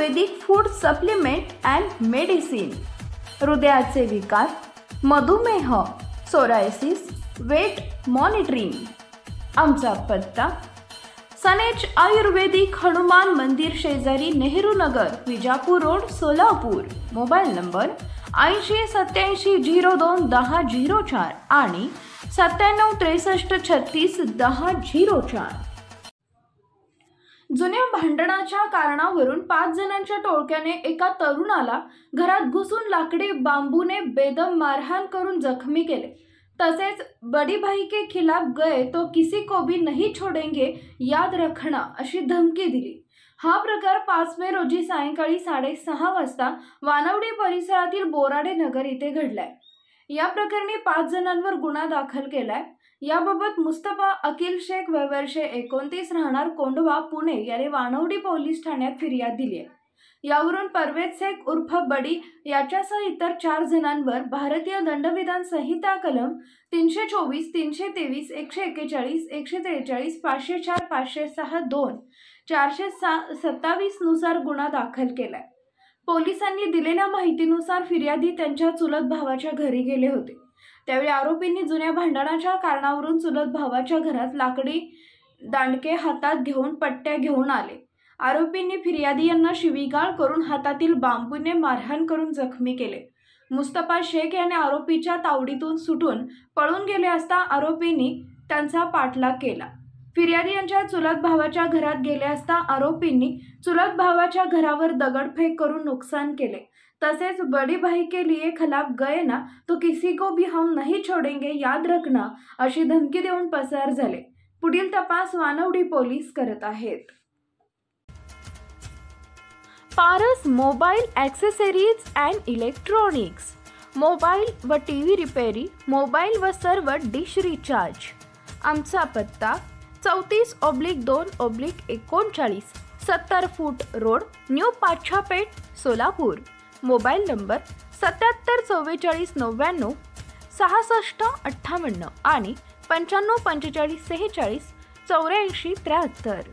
Ayurvedic food supplement and medicine, हृदयाचे विकार, मधुमेह, सोरायसिस, वेट मॉनिटरिंग। आमचा पत्ता सनेज आयुर्वेदिक हनुमान मंदिर शेजारी Nehru Nagar, Vijapur road, Solapur. Mobile number 8087021004 आणि 9763361004। जुन्या भांडणाच्या कारणावरून 5 जणांच्या टोळक्याने एका तरुणाला घरात घुसून लाकडी बांबूने बेदम मारहाण करून जखमी केले। तसेच बड़ी भाई के खिलाफ गए तो किसी को भी नहीं छोड़ेंगे, याद रखना अशी धमकी दिली। हा प्रकार 5 मे रोजी सायंकाळी 6:30 वाजता वानवडी परिसरातील बोराडे नगर येथे घडलाय। या प्रकरणी 5 जणांवर गुन्हा दाखल केलाय। याबाबत मुस्तफा अकील शेख वर्ष 29 राहणार कोंढवा, पुणे याने वानवडी पोलीस ठाण्यात फिर्याद दिली आहे। यावरून परवेज शेख उर्फ बडी याच्यासह इतर 4 जणांवर भारतीय दंडविधान संहिता कलम 324, 323, 141, 143, 504, 506, 2, 427 नुसार गुन्हा दाखल केलाय। पोलिसांनी दिलेल्या माहितीनुसार फिर्यादी त्यांच्या चुलत भावाच्या घरी गेले होते। त्यावेळी आरोपींनी जुन्या भांडणाच्या कारणावरून चुलत भावाच्या घरात लाकडी दांडके हातात घेऊन पट्ट्या घेऊन आले। आरोपींनी फिर्यादी यांना शिवीगाळ करून हातातील बांबूने मारहाण करून जखमी केले। मुस्तफा शेख याने आरोपीच्या तावडीतून सुटून पळून गेले असता आरोपींनी त्यांचा पाठलाग केला। फिर्यादी यांच्या चुलत भावाच्या घरात गेले असता आरोपींनी चुलत भावाच्या घरावर दगडफेक करून नुकसान केले। तसेच बड़ी भाई के लिए खिलाफ गए ना तो किसी को भी हम नहीं छोड़ेंगे, याद रखना अशी धमकी देऊन पसार झाले। पुढील तपास वानवडी पोलीस करत आहेत। Paras mobile accessories and electronics, mobile व टीव्ही रिपेरी, मोबाईल व सर्व डिश रिचार्ज। आमचा पत्ता 34/2/39, 70 फूट road, new Pachhapeth, Solapur. Mobile number 774499 6658 आणि 954546 8473।